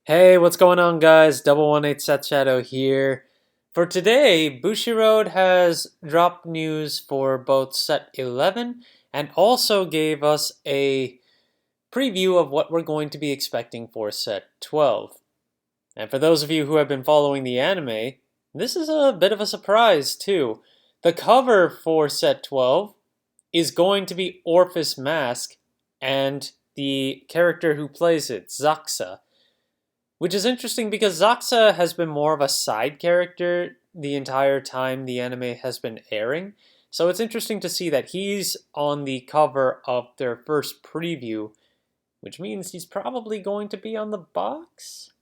Hey, what's going on, guys? 118 Seth Shadow here. For today, Bushiroad has dropped news for both set 11 and also gave us a preview of what we're going to be expecting for set 12. And for those of you who have been following the anime, this is a bit of a surprise, too. The cover for set 12 is going to be Orphis Mask and the character who plays it, Zaxa. Which is interesting because Zaxa has been more of a side character the entire time the anime has been airing. So it's interesting to see that he's on the cover of their first preview, which means he's probably going to be on the box?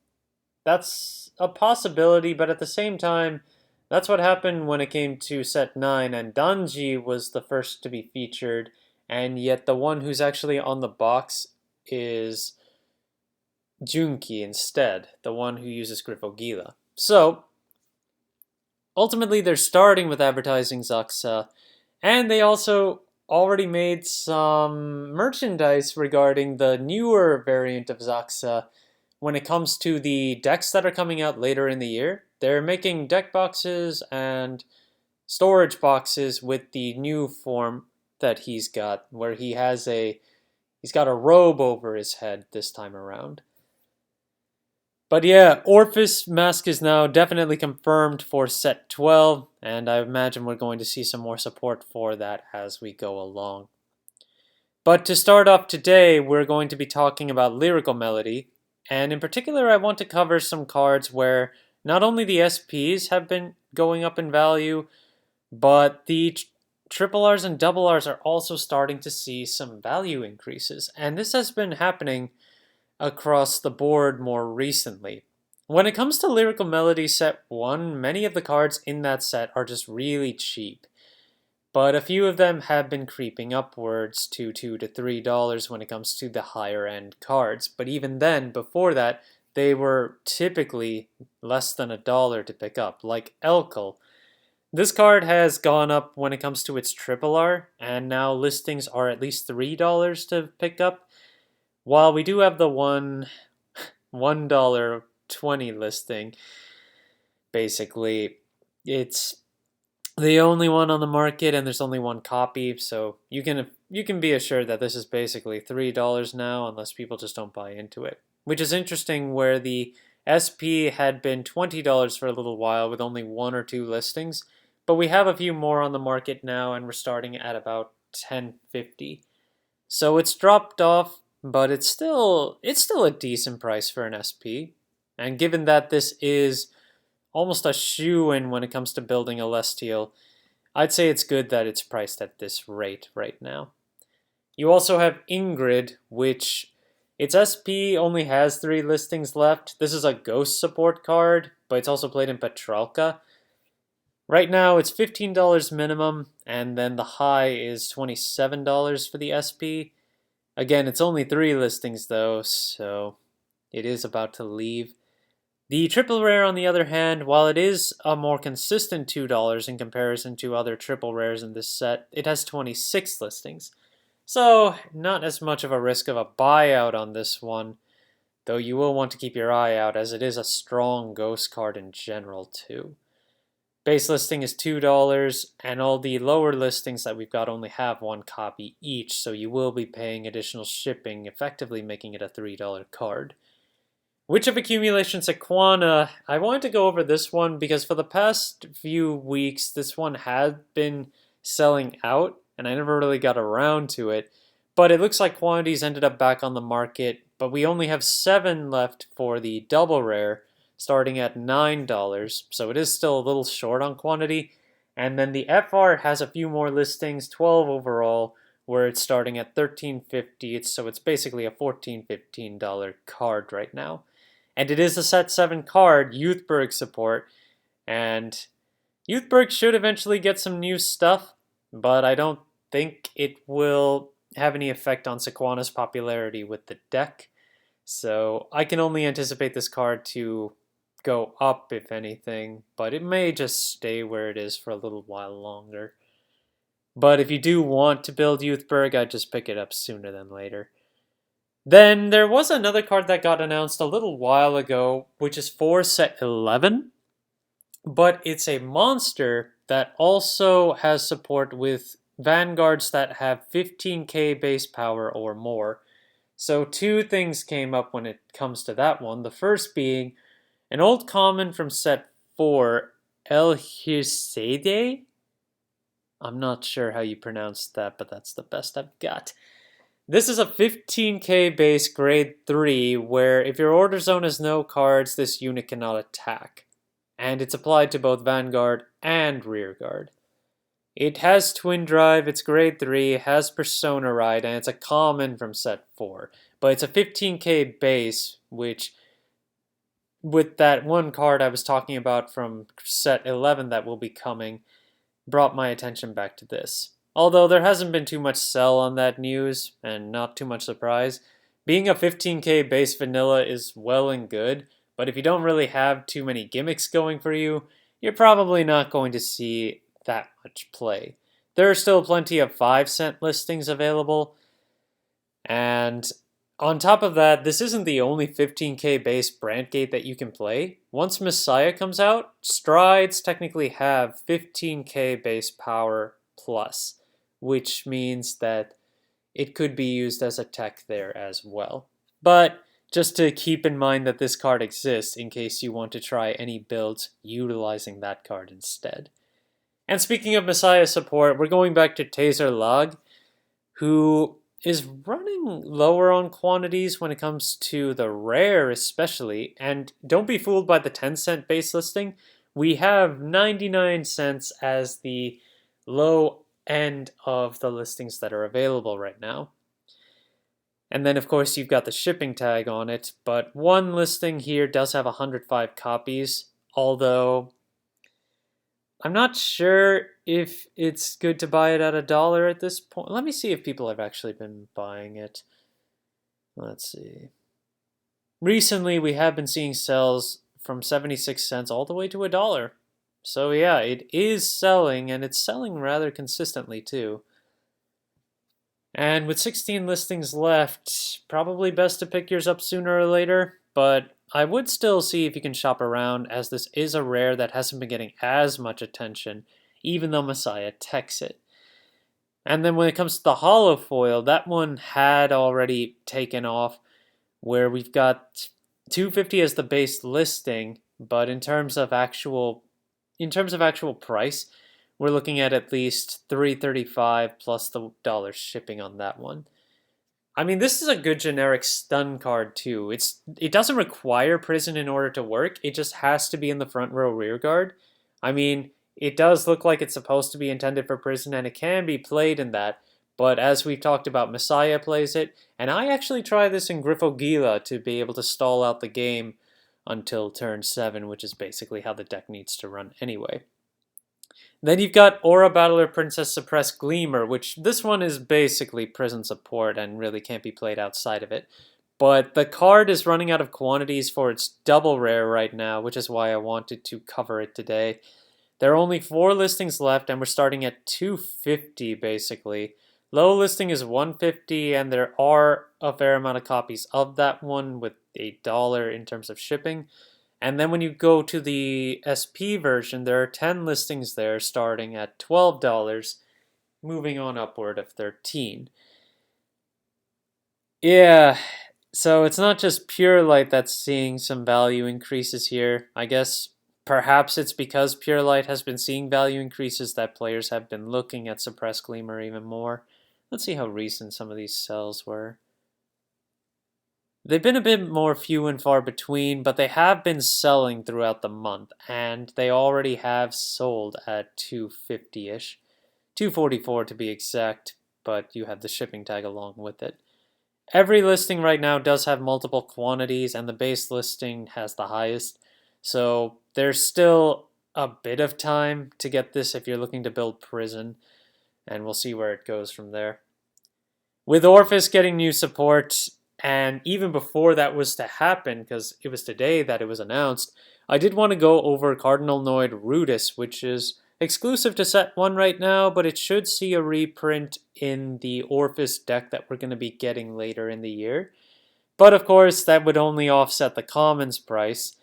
That's a possibility, but at the same time, that's what happened when it came to set 9, and Danji was the first to be featured, and yet the one who's actually on the box is Junki instead, the one who uses Grifogila. So, ultimately they're starting with advertising Zaxa, and they also already made some merchandise regarding the newer variant of Zaxa when it comes to the decks that are coming out later in the year. They're making deck boxes and storage boxes with the new form that he's got, where he's got a robe over his head this time around. But yeah, Orphis Mask is now definitely confirmed for set 12, and I imagine we're going to see some more support for that as we go along. But to start off today, we're going to be talking about Lyrical Melody, and in particular I want to cover some cards where not only the SPs have been going up in value, but the triple Rs and double Rs are also starting to see some value increases, and this has been happening across the board more recently. When it comes to Lyrical Melody Set 1, many of the cards in that set are just really cheap. But a few of them have been creeping upwards to $2 to $3 when it comes to the higher end cards. But even then, before that, they were typically less than $1 to pick up, like Elkel. This card has gone up when it comes to its triple R, and now listings are at least $3 to pick up. While we do have the $1.20 listing, basically, it's the only one on the market, and there's only one copy, so you can be assured that this is basically $3 now, unless people just don't buy into it. Which is interesting, where the SP had been $20 for a little while with only one or two listings, but we have a few more on the market now, and we're starting at about $10.50. So it's dropped off, but it's still a decent price for an SP. And given that this is almost a shoe-in when it comes to building a Celestial, I'd say it's good that it's priced at this rate right now. You also have Ingrid, which its SP only has 3 listings left. This is a ghost support card, but it's also played in Petralka. Right now it's $15 minimum, and then the high is $27 for the SP. Again, it's only 3 listings though, so it is about to leave. The triple rare, on the other hand, while it is a more consistent $2 in comparison to other triple rares in this set, it has 26 listings. So, not as much of a risk of a buyout on this one, though you will want to keep your eye out as it is a strong ghost card in general too. Base listing is $2, and all the lower listings that we've got only have 1 copy each, so you will be paying additional shipping, effectively making it a $3 card. Witch of Accumulation Sequana, I wanted to go over this one because for the past few weeks, this one had been selling out, and I never really got around to it. But it looks like quantities ended up back on the market, but we only have 7 left for the double rare, starting at $9, so it is still a little short on quantity. And then the FR has a few more listings, 12 overall, where it's starting at $13.50, so it's basically a $14-15 card right now. And it is a set 7 card, Youthberg support, and Youthberg should eventually get some new stuff, but I don't think it will have any effect on Sequana's popularity with the deck. So I can only anticipate this card to go up, if anything, but it may just stay where it is for a little while longer. But if you do want to build Youthberg, I'd just pick it up sooner than later. Then there was another card that got announced a little while ago, which is for set 11, but it's a monster that also has support with Vanguards that have 15k base power or more. So two things came up when it comes to that one. The first being an old common from set 4, El Hirsede. I'm not sure how you pronounce that, but that's the best I've got. This is a 15k base grade 3 where if your order zone has no cards, this unit cannot attack. And it's applied to both Vanguard and Rearguard. It has Twin Drive, it's grade 3, it has Persona Ride, and it's a common from set 4. But it's a 15k base, which, with that one card I was talking about from set 11 that will be coming, brought my attention back to this. Although there hasn't been too much sell on that news, and not too much surprise. Being a 15k base vanilla is well and good, but if you don't really have too many gimmicks going for you, you're probably not going to see that much play. There are still plenty of 5-cent listings available, and on top of that, this isn't the only 15k base Brandgate that you can play. Once Messiah comes out, Strides technically have 15k base power plus, which means that it could be used as a tech there as well. But just to keep in mind that this card exists in case you want to try any builds utilizing that card instead. And speaking of Messiah support, we're going back to Taser Log, who is running lower on quantities when it comes to the rare especially, and don't be fooled by the 10-cent base listing. We have 99 cents as the low end of the listings that are available right now. And then of course you've got the shipping tag on it, but one listing here does have 105 copies, although I'm not sure if it's good to buy it at $1 at this point. Let me see if people have actually been buying it. Let's see. Recently, we have been seeing sales from 76 cents all the way to $1. So yeah, it is selling, and it's selling rather consistently too. And with 16 listings left, probably best to pick yours up sooner or later, but I would still see if you can shop around, as this is a rare that hasn't been getting as much attention, even though Messiah techs it. And then when it comes to the hollow foil, that one had already taken off, where we've got 250 as the base listing, but in terms of actual price, we're looking at least $3.35 plus the dollar shipping on that one. I mean, this is a good generic stun card too. It doesn't require prison in order to work. It just has to be in the front row rear guard. I mean, it does look like it's supposed to be intended for prison, and it can be played in that. But as we've talked about, Messiah plays it, and I actually try this in Griffogila to be able to stall out the game until turn 7, which is basically how the deck needs to run anyway. Then you've got Aura Battler Princess Suppress Gleamer, which this one is basically prison support and really can't be played outside of it. But the card is running out of quantities for its double rare right now, which is why I wanted to cover it today. There are only 4 listings left, and we're starting at 250 basically. Low listing is 150, and there are a fair amount of copies of that one with $1 in terms of shipping. And then when you go to the SP version, there are 10 listings there starting at $12, moving on upward of 13. Yeah, so it's not just Pure Light that's seeing some value increases here. I guess perhaps it's because Pure Light has been seeing value increases that players have been looking at Suppressed Gleamer even more. Let's see how recent some of these sells were. They've been a bit more few and far between, but they have been selling throughout the month, and they already have sold at 250-ish. 244 to be exact, but you have the shipping tag along with it. Every listing right now does have multiple quantities, and the base listing has the highest. So there's still a bit of time to get this if you're looking to build prison, and we'll see where it goes from there. With Orphis getting new support, and even before that was to happen, because it was today that it was announced, I did want to go over Cardinal Noid Rudis, which is exclusive to set 1 right now, but it should see a reprint in the Orphis deck that we're going to be getting later in the year. But of course, that would only offset the commons price,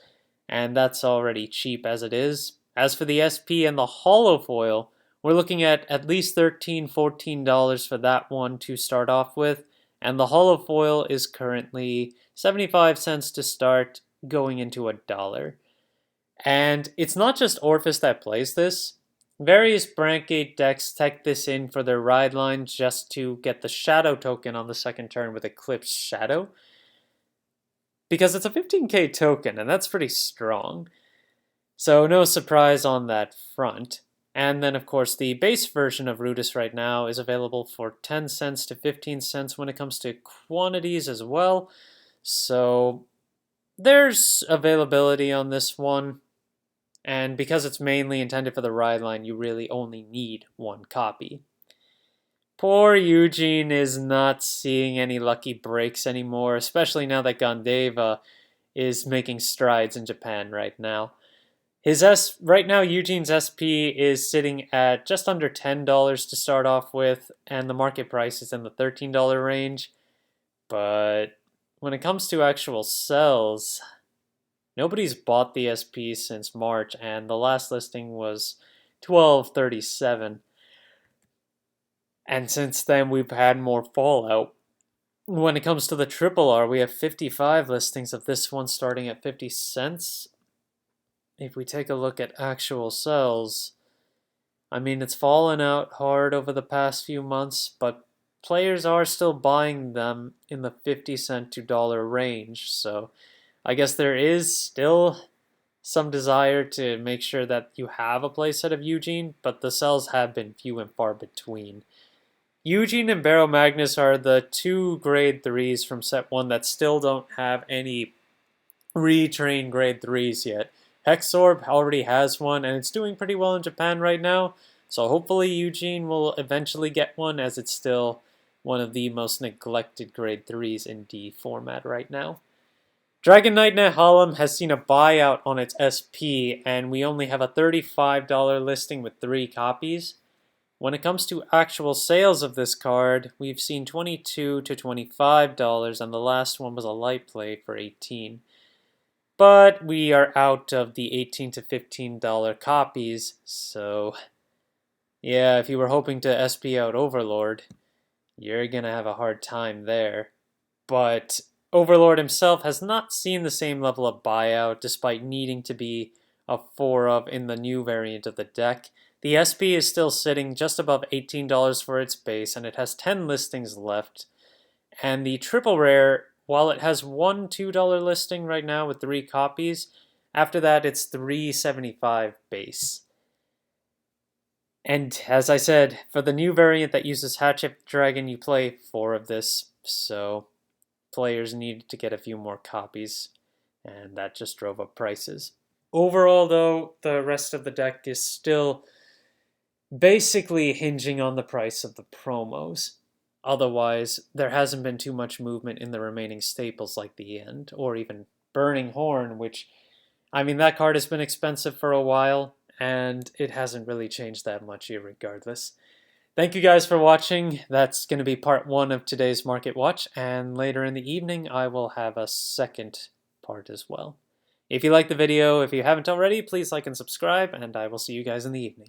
and that's already cheap as it is. As for the SP and the holo foil, we're looking at least $13–14 for that one to start off with, and the holo foil is currently 75 cents to start, going into $1. And it's not just Orphis that plays this. Various Brandgate decks tech this in for their ride line just to get the Shadow token on the second turn with Eclipse Shadow, because it's a 15k token, and that's pretty strong. So no surprise on that front. And then, of course, the base version of Rudis right now is available for 10 cents to 15 cents when it comes to quantities as well. So there's availability on this one. And because it's mainly intended for the ride line, you really only need one copy. Poor Eugene is not seeing any lucky breaks anymore, especially now that Gandeva is making strides in Japan right now. Right now, Eugene's SP is sitting at just under $10 to start off with, and the market price is in the $13 range. But when it comes to actual sells, nobody's bought the SP since March, and the last listing was $12.37. And since then, we've had more fallout. When it comes to the Triple R, we have 55 listings of this one starting at 50 cents. If we take a look at actual sales, I mean, it's fallen out hard over the past few months, but players are still buying them in the 50 cent to $1 range. So I guess there is still some desire to make sure that you have a playset of Eugene, but the sales have been few and far between. Eugene and Barrow Magnus are the two grade 3s from set 1 that still don't have any retrain grade 3s yet. Hexorb already has one, and it's doing pretty well in Japan right now, so hopefully Eugene will eventually get one, as it's still one of the most neglected grade 3s in D format right now. Dragon Knight Nehalem has seen a buyout on its SP, and we only have a $35 listing with 3 copies. When it comes to actual sales of this card, we've seen $22 to $25, and the last one was a light play for $18. But we are out of the $18 to $15 copies, so yeah, if you were hoping to SP out Overlord, you're gonna have a hard time there. But Overlord himself has not seen the same level of buyout, despite needing to be a 4 of in the new variant of the deck. The SP is still sitting just above $18 for its base, and it has 10 listings left. And the triple rare, while it has one $2 listing right now with 3 copies, after that it's $3.75 base. And as I said, for the new variant that uses Hatchet Dragon, you play 4 of this, so players needed to get a few more copies, and that just drove up prices. Overall, though, the rest of the deck is still basically hinging on the price of the promos. Otherwise, there hasn't been too much movement in the remaining staples like the End, or even Burning Horn, which, I mean, that card has been expensive for a while, and it hasn't really changed that much regardless. Thank you guys for watching. That's going to be part 1 of today's Market Watch, and later in the evening I will have a second part as well. If you liked the video, if you haven't already, please like and subscribe, and I will see you guys in the evening.